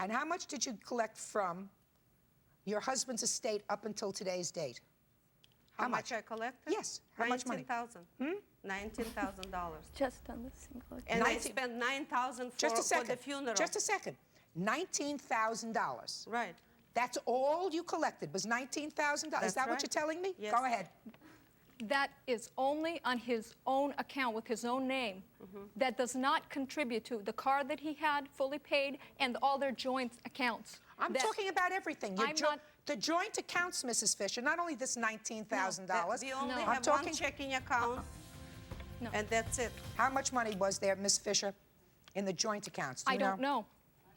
And how much did you collect from your husband's estate up until today's date? How much I collected? Yes. How much money? $19,000. $19,000. Just on the single. And I spent $9,000 for the funeral. Just a second. $19,000. Right. That's all you collected was $19,000. Is that what you're telling me? Yes. Go ahead. That is only on his own account with his own name. That does not contribute to the car that he had fully paid and all their joint accounts. I'm talking about everything. The joint accounts, Mrs. Fisher, not only this $19,000. We only have one checking account, and that's it. How much money was there, Ms. Fisher, in the joint accounts? Do you don't know.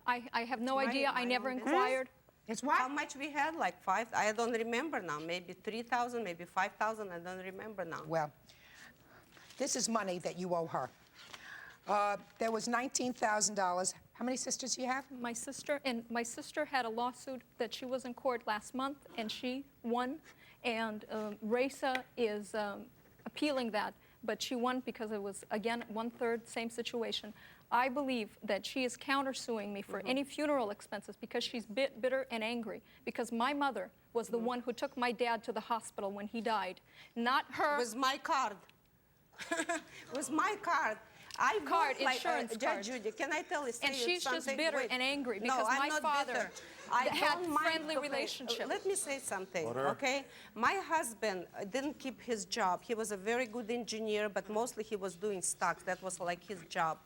I have no idea. I never inquired. It's what? How much we had? Like five? I don't remember now. Maybe 3,000, maybe 5,000. I don't remember now. Well, this is money that you owe her. There was $19,000. How many sisters do you have? My sister had a lawsuit that she was in court last month, and she won. And Raisa is appealing that, but she won because it was, again, 1/3, same situation. I believe that she is countersuing me for any funeral expenses because she's bitter and angry, because my mother was the one who took my dad to the hospital when he died, not her. It was my card. It was my card. Insurance card. Judy, can I tell you something? And she's just bitter and angry because my father had friendly relationship. Let me say something, okay? My husband didn't keep his job. He was a very good engineer, but mostly he was doing stocks. That was like his job.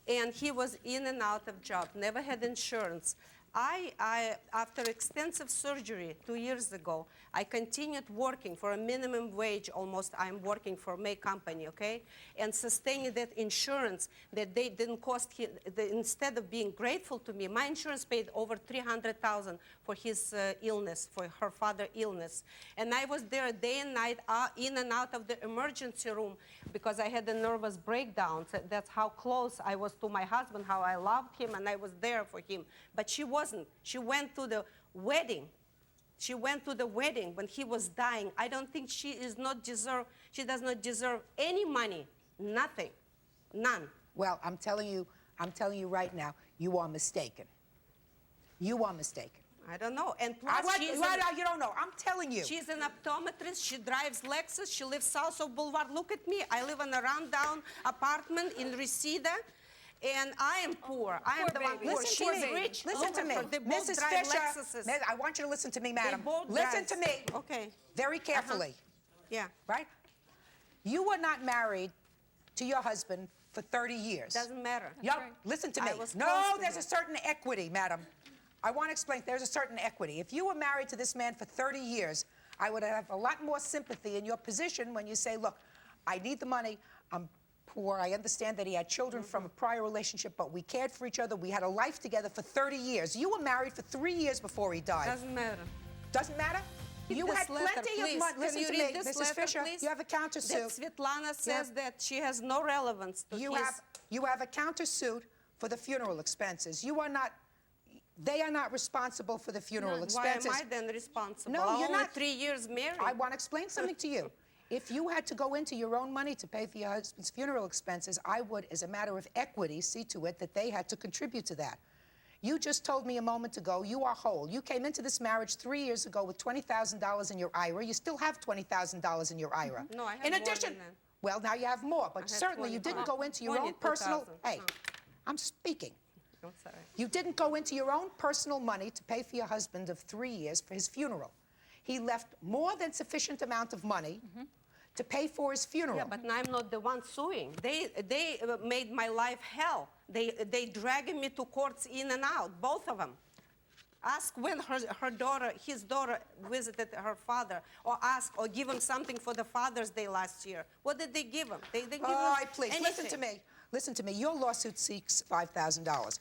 And he was in and out of job, never had insurance. After extensive surgery 2 years ago, I continued working for a minimum wage almost. I'm working for my company, okay? And sustaining that insurance that they didn't cost him, instead of being grateful to me, my insurance paid over $300,000 for his illness, for her father's illness. And I was there day and night, in and out of the emergency room because I had a nervous breakdown. So that's how close I was to my husband, how I loved him, and I was there for him. But she wasn't. She went to the wedding. She went to the wedding when he was dying. I don't think she does not deserve any money, nothing, none. Well, I'm telling you right now, you are mistaken. You are mistaken. I don't know. And plus, you don't know. I'm telling you. She's an optometrist. She drives Lexus. She lives south of Boulevard. Look at me. I live in a rundown apartment in Reseda. And I am poor. I am the one poor. She's rich. Listen to me. Mrs. Fisher, I want you to listen to me, madam. Listen to me. Okay. Very carefully. Yeah. Right? You were not married to your husband for 30 years. Doesn't matter. Yep. Right. Listen to me. No, there's a certain equity, madam. I want to explain. There's a certain equity. If you were married to this man for 30 years, I would have a lot more sympathy in your position when you say, look, I need the money. I'm poor. I understand that he had children from a prior relationship, but we cared for each other. We had a life together for 30 years. You were married for 3 years before he died. Doesn't matter. Doesn't matter? You had plenty of money. Listen to me, Mrs. Fisher. You have a countersuit. Svetlana says that she has no relevance to You have a countersuit for the funeral expenses. You are not. They are not responsible for the funeral expenses. Why am I then responsible? No, you're not. 3 years married. I want to explain something to you. If you had to go into your own money to pay for your husband's funeral expenses, I would, as a matter of equity, see to it that they had to contribute to that. You just told me a moment ago you are whole. You came into this marriage 3 years ago with $20,000 in your IRA. You still have $20,000 in your IRA. No, I have in more addition, than that. Well, now you have more, but certainly you didn't go into your own personal. Hey, I'm speaking. I'm sorry. You didn't go into your own personal money to pay for your husband of 3 years for his funeral. He left more than sufficient amount of money to pay for his funeral. Yeah, but I'm not the one suing. They made my life hell. They dragged me to courts in and out, both of them. Ask when his daughter visited her father, or ask or give him something for the Father's Day last year. What did they give him? They didn't give him please, anything. listen to me. Listen to me. Your lawsuit seeks $5,000.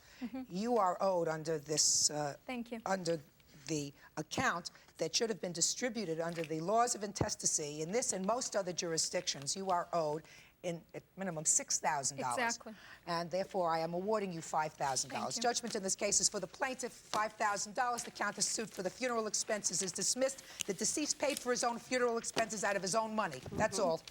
You are owed under this. Thank you. Under the account that should have been distributed under the laws of intestacy in this and most other jurisdictions. You are owed at minimum $6,000. Exactly. And therefore, I am awarding you $5,000. Judgment in this case is for the plaintiff, $5,000. The countersuit for the funeral expenses is dismissed. The deceased paid for his own funeral expenses out of his own money. That's all.